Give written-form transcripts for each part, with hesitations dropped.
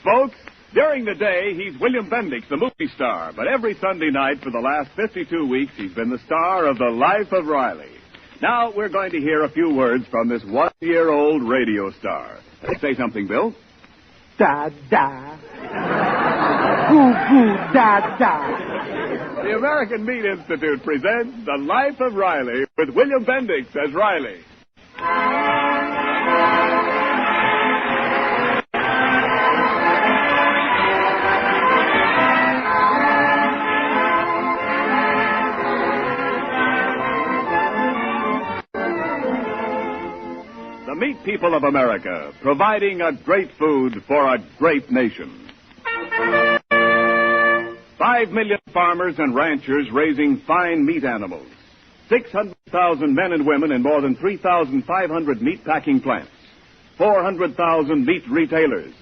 folks. During the day, he's William Bendix, the movie star. But every Sunday night for the last 52 weeks, he's been the star of The Life of Riley. Now, we're going to hear a few words from this one-year-old radio star. Say something, Bill. Da-da. Goo-goo, da-da. The American Meat Institute presents The Life of Riley with William Bendix as Riley. The meat people of America, providing a great food for a great nation. 5 million farmers and ranchers raising fine meat animals. 600,000 men and women in more than 3,500 meat packing plants. 400,000 meat retailers.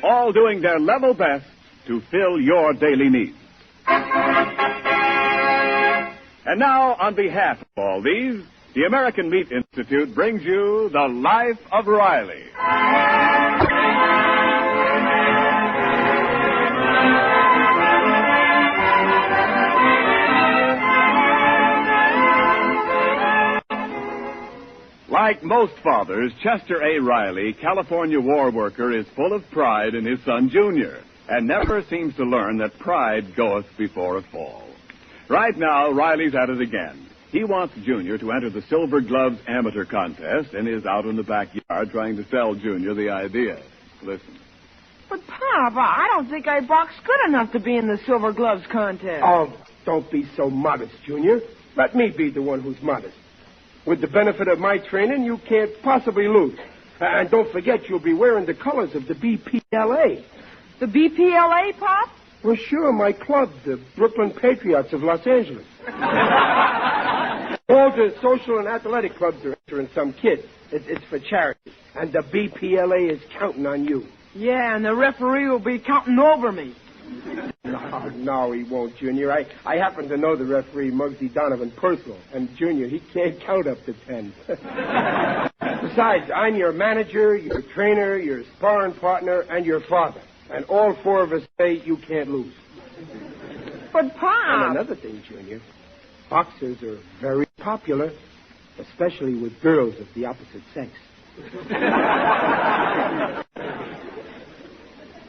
All doing their level best to fill your daily needs. And now, on behalf of all these, the American Meat Institute brings you The Life of Riley. Like most fathers, Chester A. Riley, California war worker, is full of pride in his son Junior, and never seems to learn that pride goeth before a fall. Right now, Riley's at it again. He wants Junior to enter the Silver Gloves Amateur Contest and is out in the backyard trying to sell Junior the idea. Listen. But, Pop, I don't think I box good enough to be in the Silver Gloves contest. Oh, don't be so modest, Junior. Let me be the one who's modest. With the benefit of my training, you can't possibly lose. And don't forget, you'll be wearing the colors of the BPLA. The BPLA, Pop? Well, sure, my club, the Brooklyn Patriots of Los Angeles. All the social and athletic clubs are entering some kid. It's for charity. And the BPLA is counting on you. Yeah, and the referee will be counting over me. No, he won't, Junior. I happen to know the referee, Muggsy Donovan, personal. And, Junior, he can't count up to 10. Besides, I'm your manager, your trainer, your sparring partner, and your father. And all four of us say you can't lose. But, Pop... And another thing, Junior. Boxers are very popular, especially with girls of the opposite sex.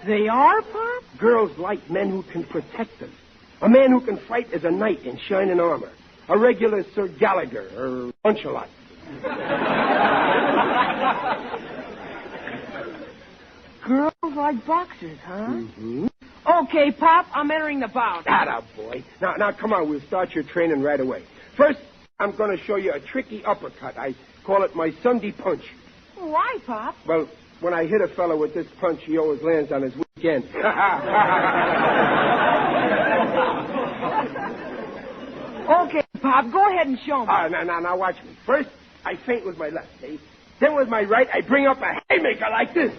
They are, Pop? Girls like men who can protect them. A man who can fight as a knight in shining armor. A regular Sir Gallagher or Punchalot. Girls like boxers, huh? Mm-hmm. Okay, Pop, I'm entering the bout. Atta boy. Now, come on, we'll start your training right away. First, I'm going to show you a tricky uppercut. I call it my Sunday punch. Why, Pop? Well, when I hit a fellow with this punch, he always lands on his weekend. Okay, Pop, go ahead and show me. Now, watch me. First, I feint with my left, see? Then with my right, I bring up a haymaker like this.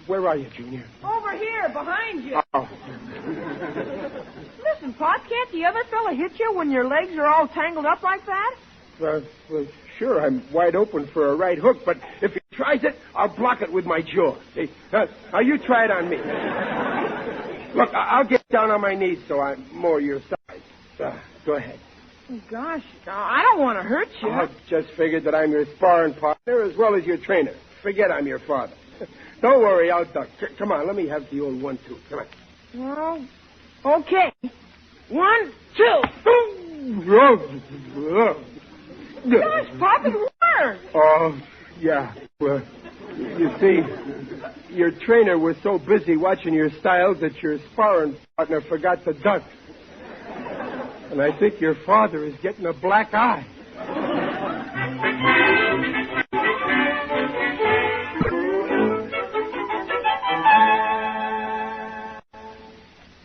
Where are you, Junior? Over here, behind you. Oh. Listen, Pop, can't the other fella hit you when your legs are all tangled up like that? Well, sure, I'm wide open for a right hook, but if he tries it, I'll block it with my jaw. See? Now, you try it on me. Look, I'll get down on my knees so I'm more your size. Go ahead. Gosh, I don't want to hurt you. I just figured that I'm your sparring partner as well as your trainer. Forget I'm your father. Don't worry, I'll duck. Come on, let me have the old 1-2. Come on. Well, okay. 1, 2. Gosh, Pop, it worked. Oh, yeah. Well, you see, your trainer was so busy watching your styles that your sparring partner forgot to duck. And I think your father is getting a black eye.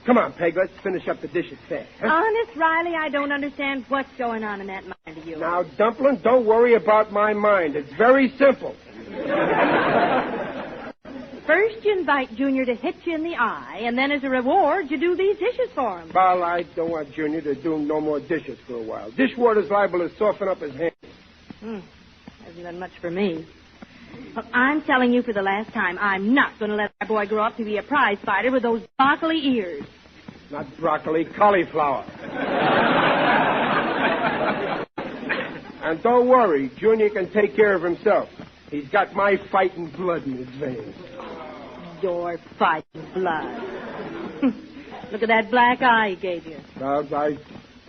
Come on, Peg, let's finish up the dishes fast. Huh? Honest, Riley, I don't understand what's going on in that mind of yours. Now, Dumpling, don't worry about my mind. It's very simple. First, you invite Junior to hit you in the eye, and then as a reward, you do these dishes for him. Well, I don't want Junior to do no more dishes for a while. Dishwater's liable to soften up his hands. Hasn't done much for me. Look, I'm telling you for the last time, I'm not going to let my boy grow up to be a prize fighter with those broccoli ears. Not broccoli, cauliflower. And don't worry, Junior can take care of himself. He's got my fighting blood in his veins. Your fighting blood. Look at that black eye he gave you.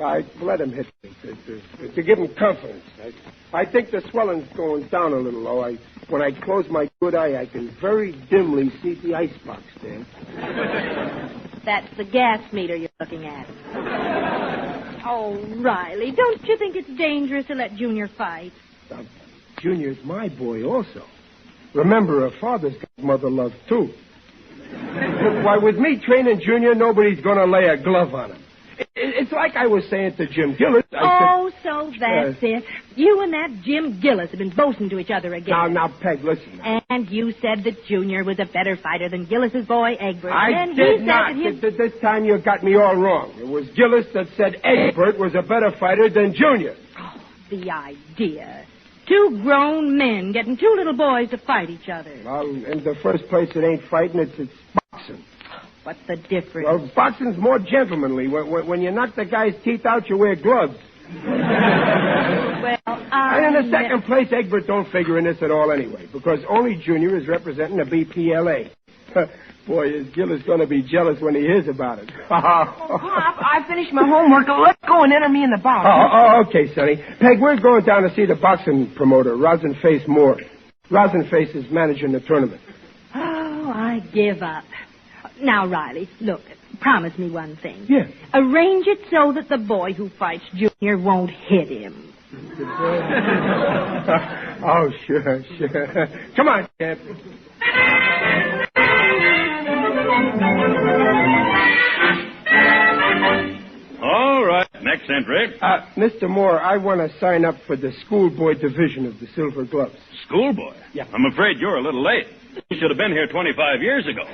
I let him hit me to give him confidence. I think the swelling's going down a little, though. When I close my good eye, I can very dimly see the icebox there. That's the gas meter you're looking at. Oh, Riley, don't you think it's dangerous to let Junior fight? Junior's my boy also. Remember, a father's got mother love, too. Why, with me training Junior, nobody's going to lay a glove on him. It's like I was saying to Jim Gillis. So that's it. You and that Jim Gillis have been boasting to each other again. Now, Peg, listen. And you said that Junior was a better fighter than Gillis's boy, Egbert. I did not. This time you got me all wrong. It was Gillis that said Egbert was a better fighter than Junior. Oh, the idea. Two grown men getting two little boys to fight each other. Well, in the first place, it ain't fighting, it's boxing. What's the difference? Well, boxing's more gentlemanly. When you knock the guy's teeth out, you wear gloves. Well, And in the second place, Egbert don't figure in this at all anyway, because only Junior is representing the BPLA. Boy, is Gillis going to be jealous when he hears about it. Pop, I finished my homework. Let's go and enter me in the box. Okay, Sonny. Peg, we're going down to see the boxing promoter, Rosinface Moore. Rosinface is managing the tournament. Oh, I give up. Now, Riley, look, promise me one thing. Yeah. Arrange it so that the boy who fights Junior won't hit him. Oh, sure. Come on, champ. All right, next entry. Mr. Moore, I want to sign up for the schoolboy division of the Silver Gloves. Schoolboy? Yeah. I'm afraid you're a little late. You should have been here 25 years ago.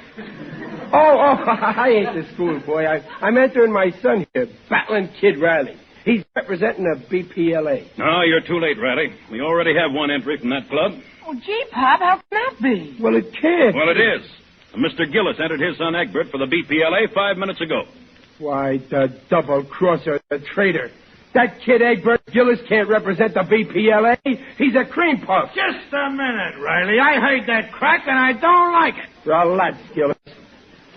Oh, I ain't the schoolboy. I'm entering my son here, Battling Kid Riley. He's representing the BPLA. No, you're too late, Riley. We already have one entry from that club. Oh, gee, Pop, how can that be? Well, it can't. Well, it is. Mr. Gillis entered his son Egbert for the BPLA 5 minutes ago. Why, the double-crosser, the traitor. That kid Egbert Gillis can't represent the BPLA. He's a cream puff. Just a minute, Riley. I heard that crack, and I don't like it. Relax, Gillis.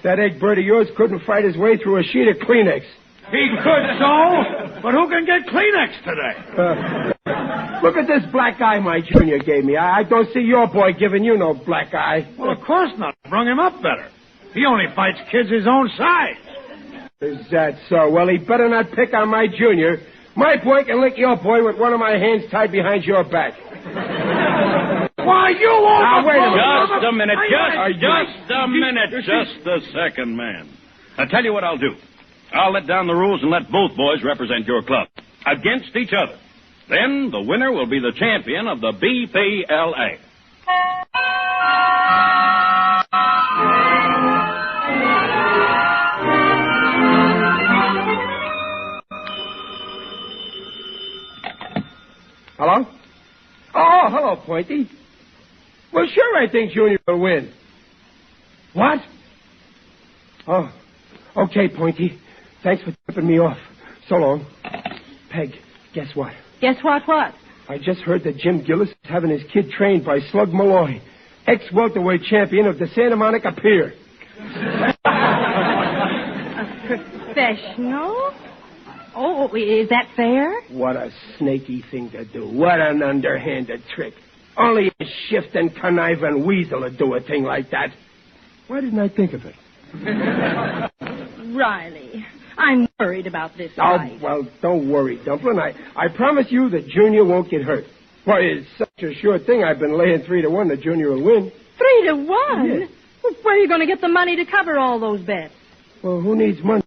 That Egbert of yours couldn't fight his way through a sheet of Kleenex. He could so, but who can get Kleenex today? Look at this black eye my junior gave me. I don't see your boy giving you no black eye. Well, of course not. Brung him up better. He only fights kids his own size. Is that so? Well, he better not pick on my junior. My boy can lick your boy with one of my hands tied behind your back. Why, you won't... Now, wait a minute. Just a minute. Just a second, man. I'll tell you what I'll do. I'll let down the rules and let both boys represent your club against each other. Then the winner will be the champion of the BPLA. Hello? Oh, hello, Pointy. Well, sure, I think Junior will win. What? Oh, okay, Pointy. Thanks for tipping me off. So long. Peg, guess what? Guess what? I just heard that Jim Gillis is having his kid trained by Slug Malloy, ex-welterweight champion of the Santa Monica Pier. Professional? Oh, is that fair? What a snaky thing to do. What an underhanded trick. Only a shift and conniving weasel would do a thing like that. Why didn't I think of it? Riley, I'm worried about this Oh, fight. well, don't worry, Dumplin'. I promise you that Junior won't get hurt. Why, it's such a sure thing I've been laying 3-1 that Junior will win. 3-1? Yes. Well, where are you going to get the money to cover all those bets? Well, who needs money?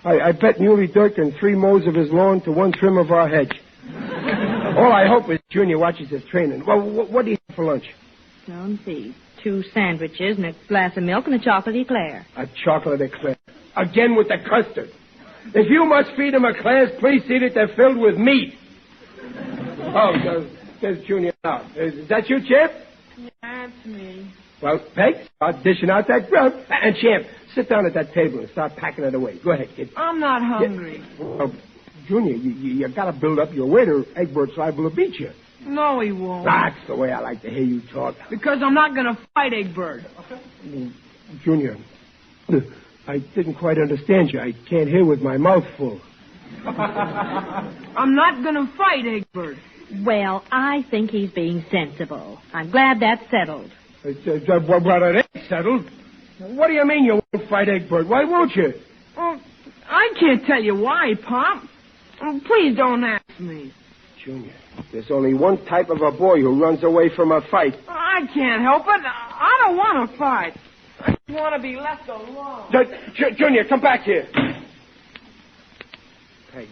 I bet Muley Dirk and 3 mows of his lawn to 1 trim of our hedge. All I hope is Junior watches his training. Well, what do you have for lunch? Well, let's see. 2 sandwiches and a glass of milk and a chocolate eclair. A chocolate eclair. Again with the custard. If you must feed him eclairs, please see that they're filled with meat. Oh, there's Junior now. Is that you, Chip? Yeah, that's me. Well, Peg, start dishing out that grub. And, Champ, sit down at that table and start packing it away. Go ahead, kid. I'm not hungry. Junior, you got to build up your weight or Egbert's liable to beat you. No, he won't. That's the way I like to hear you talk. Because I'm not going to fight Egbert. Junior, I didn't quite understand you. I can't hear with my mouth full. I'm not going to fight Egbert. Well, I think he's being sensible. I'm glad that's settled. Well, it ain't settled. What do you mean you won't fight Egbert? Why won't you? Oh, I can't tell you why, Pop. Oh, please don't ask me. Junior, there's only one type of a boy who runs away from a fight. I can't help it. I don't want to fight. I just want to be left alone. Junior, come back here. Peg,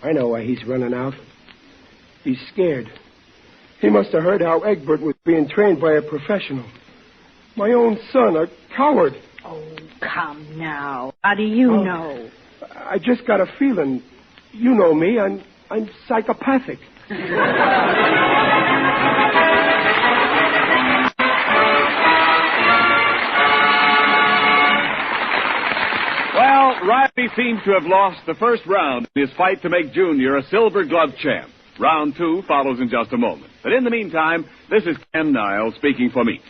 I know why he's running out. He's scared. He must have heard how Egbert was being trained by a professional. My own son, a coward. Oh, come now. How do you know? I just got a feeling. You know me. I'm psychopathic. Well, Riley seems to have lost the first round in his fight to make Junior a Silver Glove champ. Round 2 follows in just a moment. But in the meantime, this is Ken Niles speaking for Meat.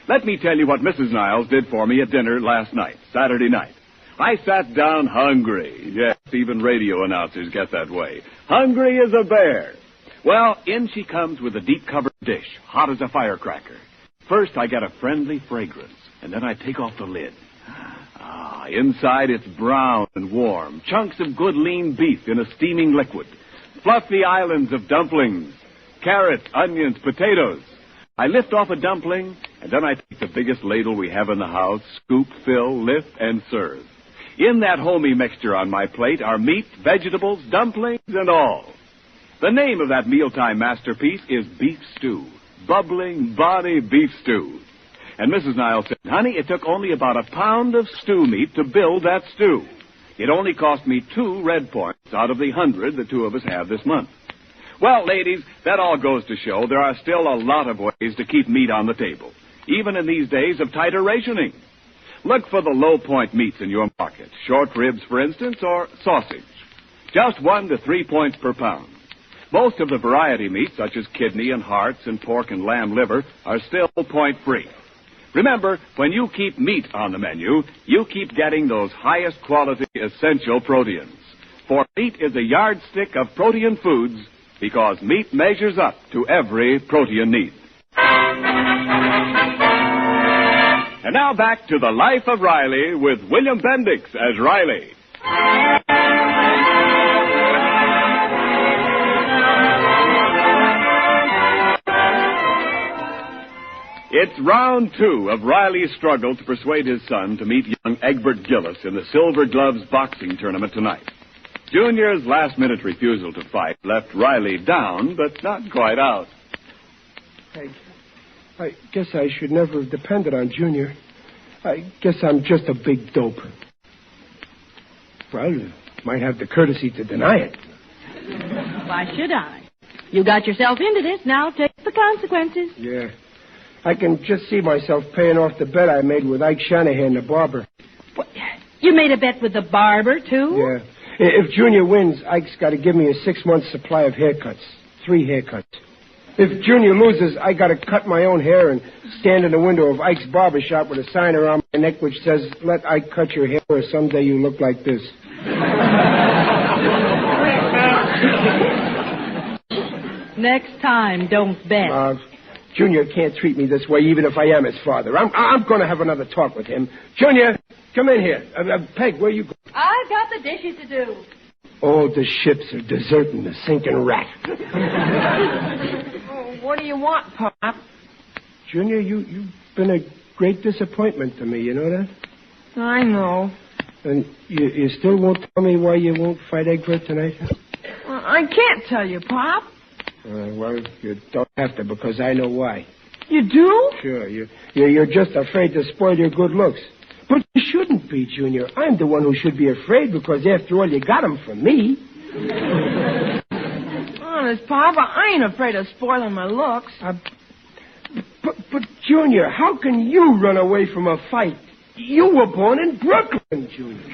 Let me tell you what Mrs. Niles did for me at dinner last night, Saturday night. I sat down hungry. Yes, even radio announcers get that way. Hungry as a bear. Well, in she comes with a deep-covered dish, hot as a firecracker. First, I get a friendly fragrance, and then I take off the lid. Inside it's brown and warm. Chunks of good lean beef in a steaming liquid. Fluffy islands of dumplings. Carrots, onions, potatoes. I lift off a dumpling, and then I take the biggest ladle we have in the house, scoop, fill, lift, and serve. In that homey mixture on my plate are meat, vegetables, dumplings, and all. The name of that mealtime masterpiece is beef stew. Bubbling, bonny beef stew. And Mrs. Niles said, honey, it took only about a pound of stew meat to build that stew. It only cost me 2 red points out of the 100 the two of us have this month. Well, ladies, that all goes to show there are still a lot of ways to keep meat on the table, even in these days of tighter rationing. Look for the low-point meats in your market, short ribs, for instance, or sausage. Just 1 to 3 points per pound. Most of the variety meats, such as kidney and hearts and pork and lamb liver, are still point-free. Remember, when you keep meat on the menu, you keep getting those highest quality essential proteins. For meat is a yardstick of protein foods because meat measures up to every protein need. And now back to the life of Riley with William Bendix as Riley. It's round 2 of Riley's struggle to persuade his son to meet young Egbert Gillis in the Silver Gloves boxing tournament tonight. Junior's last-minute refusal to fight left Riley down, but not quite out. I guess I should never have depended on Junior. I guess I'm just a big dope. Well, you might have the courtesy to deny it. Why should I? You got yourself into this. Now take the consequences. Yeah. I can just see myself paying off the bet I made with Ike Shanahan, the barber. What? You made a bet with the barber, too? Yeah. If Junior wins, Ike's got to give me a 6-month supply of haircuts. 3 haircuts. If Junior loses, I got to cut my own hair and stand in the window of Ike's barber shop with a sign around my neck which says, let Ike cut your hair or someday you look like this. Next time, don't bet. Junior can't treat me this way, even if I am his father. I'm going to have another talk with him. Junior, come in here. Peg, where you go? I've got the dishes to do. Oh, the ships are deserting the sinking rat. Oh, what do you want, Pop? Junior, you've been a great disappointment to me, you know that? I know. And you still won't tell me why you won't fight Egbert tonight? Well, I can't tell you, Pop. Well, you don't have to, because I know why. You do? Sure, you're just afraid to spoil your good looks. But you shouldn't be, Junior. I'm the one who should be afraid, because after all, you got 'em from me. Honest, Pop, I ain't afraid of spoiling my looks. But, Junior, how can you run away from a fight? You were born in Brooklyn, Junior.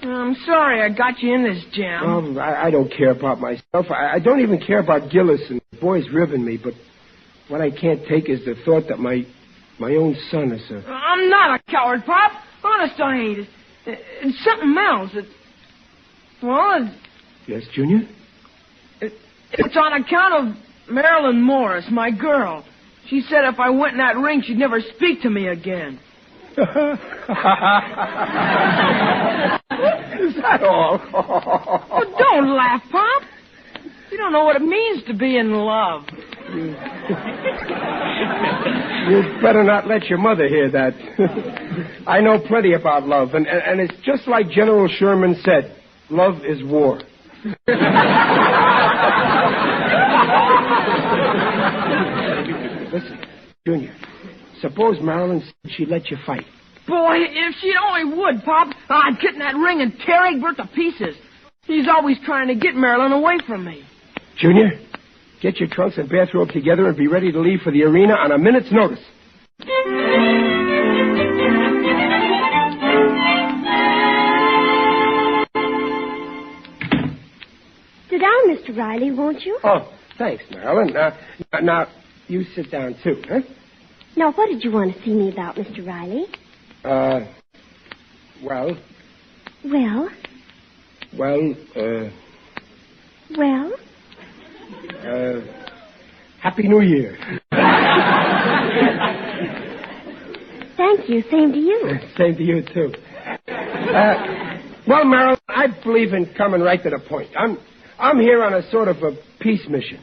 I'm sorry I got you in this jam. I don't care about myself. I don't even care about Gillis and the boys ribbing me, but what I can't take is the thought that my own son is a... I'm not a coward, Pop. Honest, I ain't. It's something else. Yes, Junior? It's on account of Marilyn Morris, my girl. She said if I went in that ring, she'd never speak to me again. Is that all? Oh, don't laugh, Pop. You don't know what it means to be in love. You'd better not let your mother hear that. I know plenty about love, and it's just like General Sherman said, love is war. Listen, Junior, suppose Marilyn said she'd let you fight. Boy, if she only would, Pop, I'd get in that ring and tear Egbert to pieces. He's always trying to get Marilyn away from me. Junior, get your trunks and bathrobe together and be ready to leave for the arena on a minute's notice. Sit down, Mr. Riley, won't you? Oh, thanks, Marilyn. Now, you sit down, too, huh? Now, what did you want to see me about, Mr. Riley? Well? Well? Well, Happy New Year. Thank you. Same to you. Same to you, too. Well, Marilyn, I believe in coming right to the point. I'm here on a sort of a peace mission.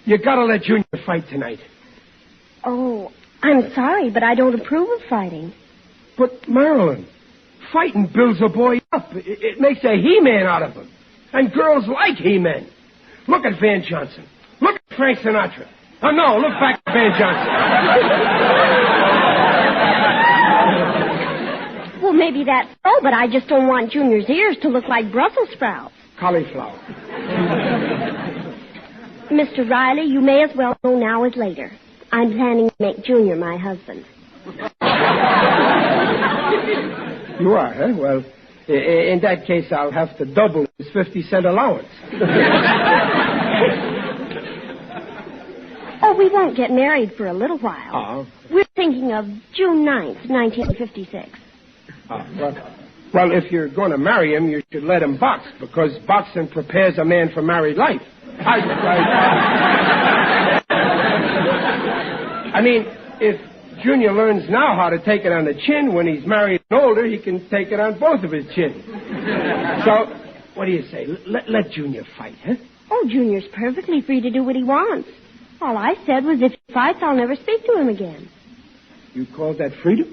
You gotta let Junior fight tonight. Oh, I'm sorry, but I don't approve of fighting. But, Marilyn, fighting builds a boy up. It makes a He-Man out of him. And girls like He-Men. Look at Van Johnson. Look at Frank Sinatra. Oh, no, look back at Van Johnson. Well, maybe that's so, but I just don't want Junior's ears to look like Brussels sprouts. Cauliflower. Mr. Riley, you may as well know now as later. I'm planning to make Junior my husband. You are, huh? Well, in that case, I'll have to double his 50-cent allowance. Oh, we won't get married for a little while. Oh. We're thinking of June 9th, 1956. Well, if you're going to marry him, you should let him box, because boxing prepares a man for married life. I mean, if Junior learns now how to take it on the chin, when he's married and older, he can take it on both of his chins. So, what do you say? Let Junior fight, huh? Oh, Junior's perfectly free to do what he wants. All I said was if he fights, I'll never speak to him again. You called that freedom?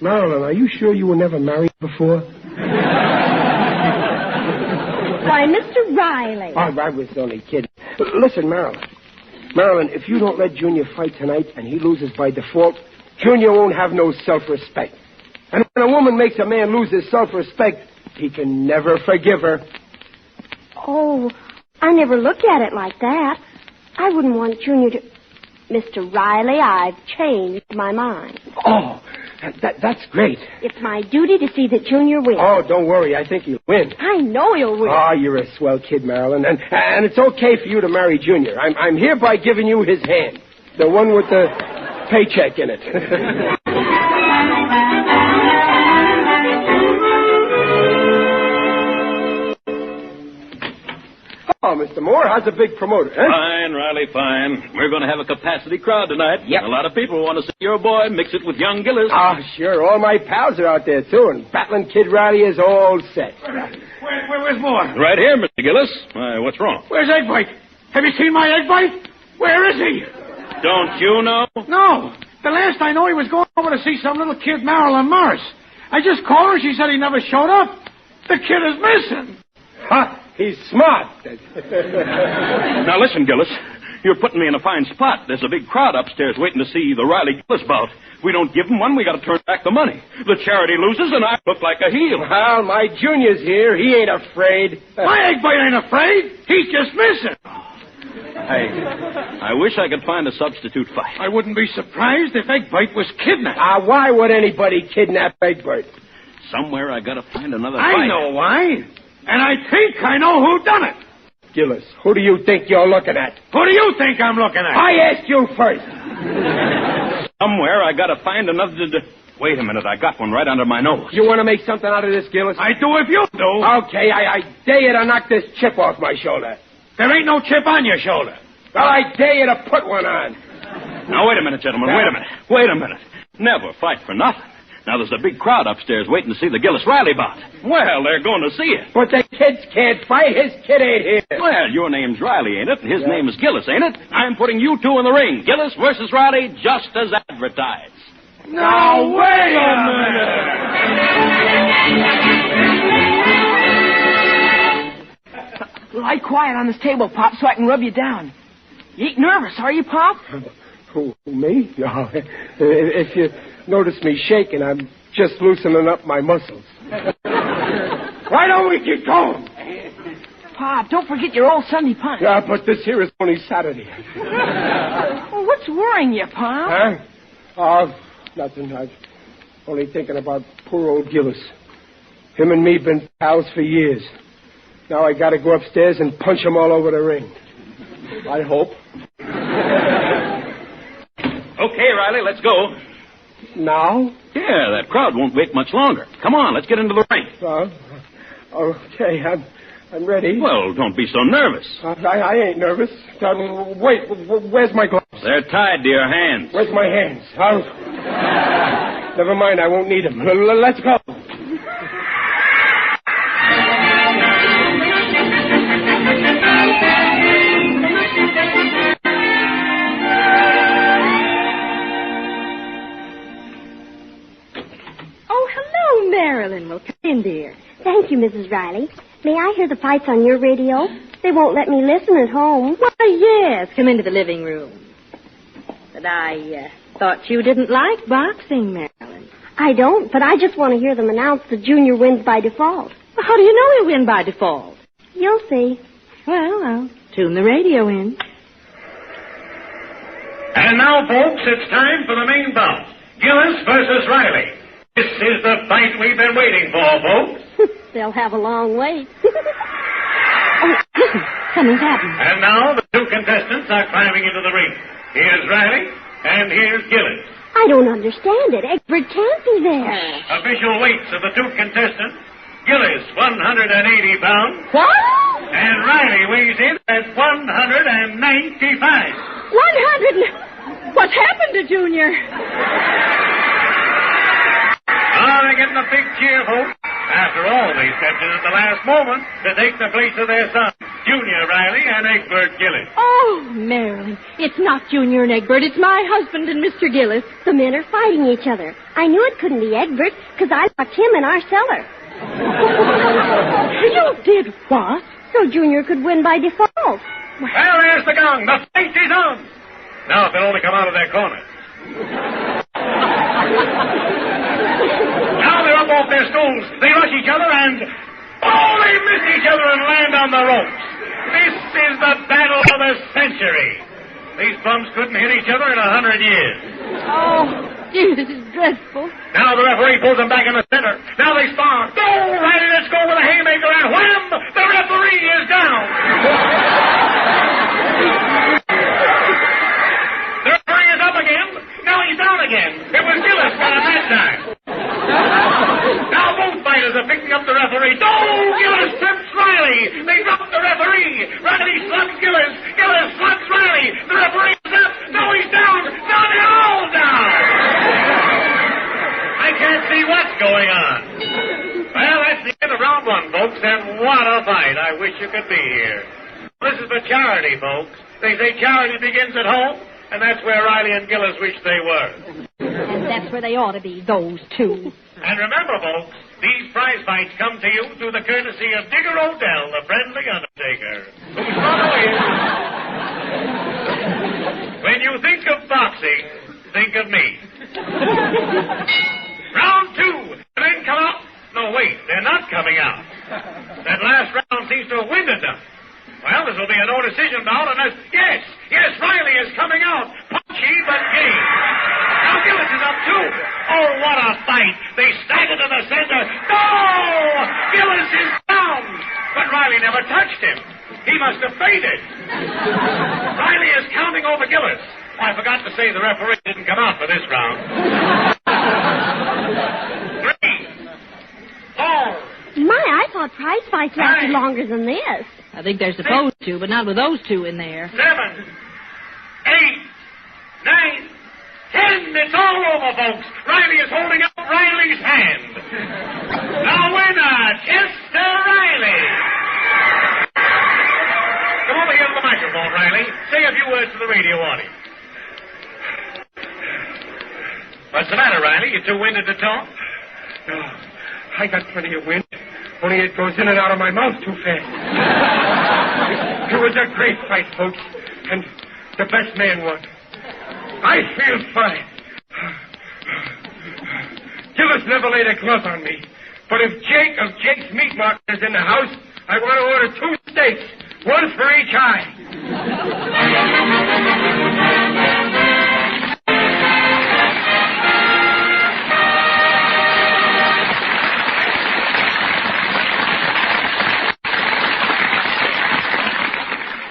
Marilyn, are you sure you were never married before? Why, Mr. Riley. Oh, I was only kidding. Listen, Marilyn. Marilyn, if you don't let Junior fight tonight and he loses by default, Junior won't have no self-respect. And when a woman makes a man lose his self-respect, he can never forgive her. Oh, I never looked at it like that. I wouldn't want Junior to... Mr. Riley, I've changed my mind. Oh, that's great. It's my duty to see that Junior wins. Oh, don't worry. I think he'll win. I know he'll win. Oh, you're a swell kid, Marilyn. And it's okay for you to marry Junior. I'm hereby giving you his hand. The one with the paycheck in it. Oh, Mr. Moore, how's the big promoter, huh? Fine, Riley, fine. We're going to have a capacity crowd tonight. Yep. A lot of people want to see your boy mix it with young Gillis. Oh, sure. All my pals are out there, too, and Battling Kid Riley is all set. Where's Moore? Right here, Mr. Gillis. Why, what's wrong? Where's Eggbite? Have you seen my Eggbite? Where is he? Don't you know? No. The last I know, he was going over to see some little kid, Marilyn Morris. I just called her. She said he never showed up. The kid is missing. Huh? He's smart. Now, listen, Gillis. You're putting me in a fine spot. There's a big crowd upstairs waiting to see the Riley Gillis bout. If we don't give them one, we got to turn back the money. The charity loses, and I look like a heel. Well, my Junior's here. He ain't afraid. My Eggbite ain't afraid. He's just missing. I wish I could find a substitute fight. I wouldn't be surprised if Egbert was kidnapped. Why would anybody kidnap Egbert? Somewhere I gotta find another fight. I know why. And I think I know who done it. Gillis, who do you think you're looking at? Who do you think I'm looking at? I asked you first. Somewhere I gotta find another... Wait a minute, I got one right under my nose. You want to make something out of this, Gillis? I do if you do. Okay, I dare you to knock this chip off my shoulder. There ain't no chip on your shoulder. Well, I dare you to put one on. Now, wait a minute, gentlemen, wait a minute. Never fight for nothing. Now, there's a big crowd upstairs waiting to see the Gillis-Riley bout. Well, they're going to see it. But the kids can't fight. His kid ain't here. Well, your name's Riley, ain't it? And his name is Gillis, ain't it? I'm putting you two in the ring. Gillis versus Riley, just as advertised. Now, wait a minute. Lie quiet on this table, Pop, so I can rub you down. You ain't nervous, are you, Pop? Who, me? No. If you notice me shaking, I'm just loosening up my muscles. Why don't we get going? Pop, don't forget your old Sunday punch. Yeah, but this here is only Saturday. Well, what's worrying you, Pop? Huh? Oh, nothing. I'm only thinking about poor old Gillis. Him and me been pals for years. Now I gotta go upstairs and punch him all over the ring. I hope. Okay, Riley, let's go. Now? Yeah, that crowd won't wait much longer. Come on, let's get into the ring. Okay, I'm ready. Well, don't be so nervous. I ain't nervous. Wait, where's my gloves? They're tied to your hands. Where's my hands? Never mind, I won't need them. Let's go. Marilyn will come in, dear. Thank you, Mrs. Riley. May I hear the fights on your radio? They won't let me listen at home. Why, yes. Come into the living room. But I thought you didn't like boxing, Marilyn. I don't, but I just want to hear them announce that Junior wins by default. Well, how do you know he'll win by default? You'll see. Well, I'll tune the radio in. And now, folks, it's time for the main bout. Gillis versus Riley. This is the fight we've been waiting for, folks. They'll have a long wait. Oh, listen, something's happened. And now the two contestants are climbing into the ring. Here's Riley, and here's Gillis. I don't understand it. Egbert can't be there. Official weights of the two contestants. Gillis, 180 pounds. What? And Riley weighs in at 195. 100. What's happened to Junior? They're getting a big cheer, folks. After all, they stepped in at the last moment to take the place of their son, Junior Riley and Egbert Gillis. Oh, Marilyn, it's not Junior and Egbert. It's my husband and Mr. Gillis. The men are fighting each other. I knew it couldn't be Egbert because I locked him in our cellar. You did what? So Junior could win by default. Well, there's the gong. The fight is on. Now, if they'll only come out of their corners. Now they're up off their stools. They rush each other and... Oh, they miss each other and land on the ropes. This is the battle of the century. These bums couldn't hit each other in 100 years. Oh, gee, this is dreadful. Now the referee pulls them back in the center. Now they spar. Go, Riley, let's go with a haymaker, and wham! The referee is down. The referee is up again. Now he's down again. It was Gillis got him that time. Now both fighters are picking up the referee. Oh, Gillis trips Riley. They drop the referee. Riley slugs Gillis. Gillis slugs Riley. The referee is up. Now he's down. Now they're all down. I can't see what's going on. Well, that's the end of round one, folks, and what a fight. I wish you could be here. This is for charity, folks. They say charity begins at home, and that's where Riley and Gillis wish they were. And that's where they ought to be, those two. And remember, folks, these prize fights come to you through the courtesy of Digger Odell, the friendly undertaker, whose motto is, when you think of boxing, think of me. Round two. The men come out. No, wait, they're not coming out. That last round seems to have winded them. Well, this will be a no decision bout unless... Yes, Riley is coming out. Punchy but game. Now Gillis is up, too. Oh, what a fight. They stagger to the center. No! Gillis is down. But Riley never touched him. He must have fainted. Riley is counting over Gillis. Oh, I forgot to say the referee didn't come out for this round. 3, 4. My, I thought prize fights lasted longer than this. I think they're supposed to, but not with those two in there. 7, 8, 9, 10. It's all over, folks. Riley is holding up Riley's hand. The winner, Chester Riley. Come over here to the microphone, Riley. Say a few words to the radio audience. What's the matter, Riley? You too winded to talk? No, I got plenty of wind. Only it goes in and out of my mouth too fast. It was a great fight, folks. And the best man won. I feel fine. Gillis never laid a glove on me. But if Jake of Jake's Meat Market is in the house, I want to order 2 steaks. 1 for each eye.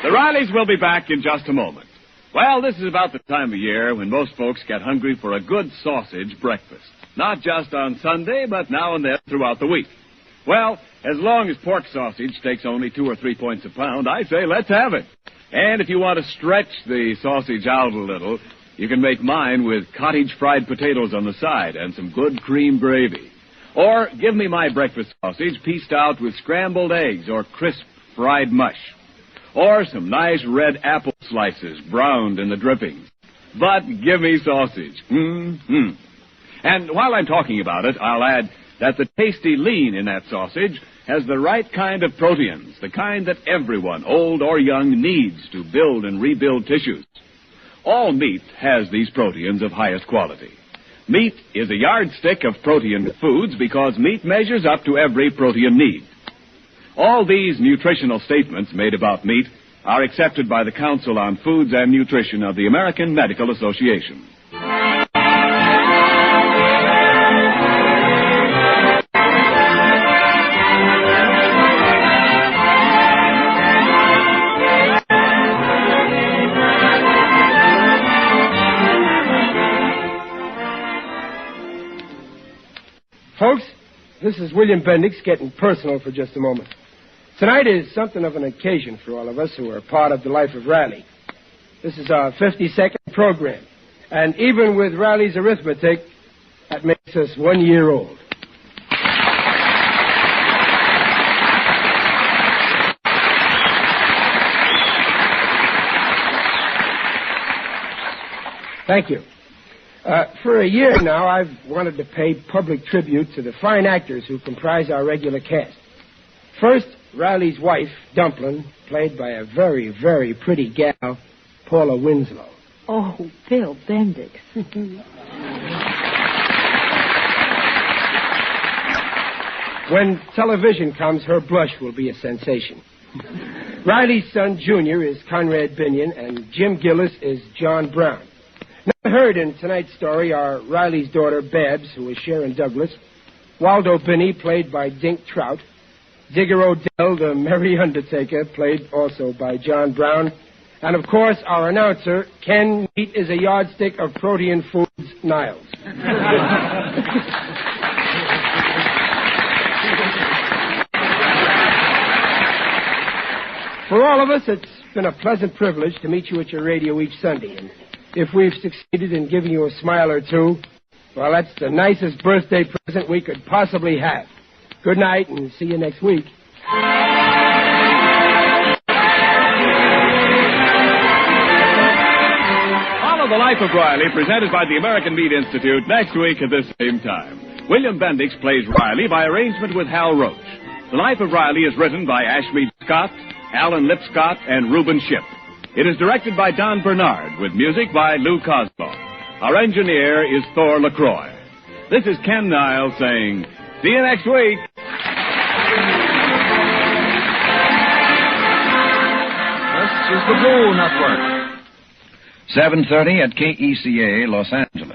The Rileys will be back in just a moment. Well, this is about the time of year when most folks get hungry for a good sausage breakfast. Not just on Sunday, but now and then throughout the week. Well, as long as pork sausage takes only 2 or 3 points a pound, I say let's have it. And if you want to stretch the sausage out a little, you can make mine with cottage fried potatoes on the side and some good cream gravy. Or give me my breakfast sausage pieced out with scrambled eggs or crisp fried mush. Or some nice red apple slices browned in the drippings. But give me sausage. Mm-hmm. And while I'm talking about it, I'll add that the tasty lean in that sausage has the right kind of proteins, the kind that everyone, old or young, needs to build and rebuild tissues. All meat has these proteins of highest quality. Meat is a yardstick of protein foods because meat measures up to every protein need. All these nutritional statements made about meat are accepted by the Council on Foods and Nutrition of the American Medical Association. Folks, this is William Bendix getting personal for just a moment. Tonight is something of an occasion for all of us who are part of the life of Riley. This is our 52nd program. And even with Riley's arithmetic, that makes us 1 year old. Thank you. For a year now, I've wanted to pay public tribute to the fine actors who comprise our regular cast. First, Riley's wife, Dumplin, played by a very, very pretty gal, Paula Winslow. Oh, Bill Bendix. When television comes, her blush will be a sensation. Riley's son, Junior, is Conrad Binion, and Jim Gillis is John Brown. Not heard in tonight's story are Riley's daughter, Babs, who is Sharon Douglas, Waldo Binney, played by Dink Trout, Digger Odell, the merry undertaker, played also by John Brown, and, of course, our announcer, Ken Meat is a yardstick of protein foods, Niles. For all of us, it's been a pleasant privilege to meet you at your radio each Sunday, and if we've succeeded in giving you a smile or two, well, that's the nicest birthday present we could possibly have. Good night, and see you next week. Follow The Life of Riley, presented by the American Meat Institute, next week at this same time. William Bendix plays Riley by arrangement with Hal Roach. The Life of Riley is written by Ashmead Scott, Alan Lipscott, and Reuben Shipp. It is directed by Don Bernard, with music by Lou Kozloff. Our engineer is Thor LaCroix. This is Ken Niles saying, see you next week. is the Blue Network. 7:30 at KECA, Los Angeles.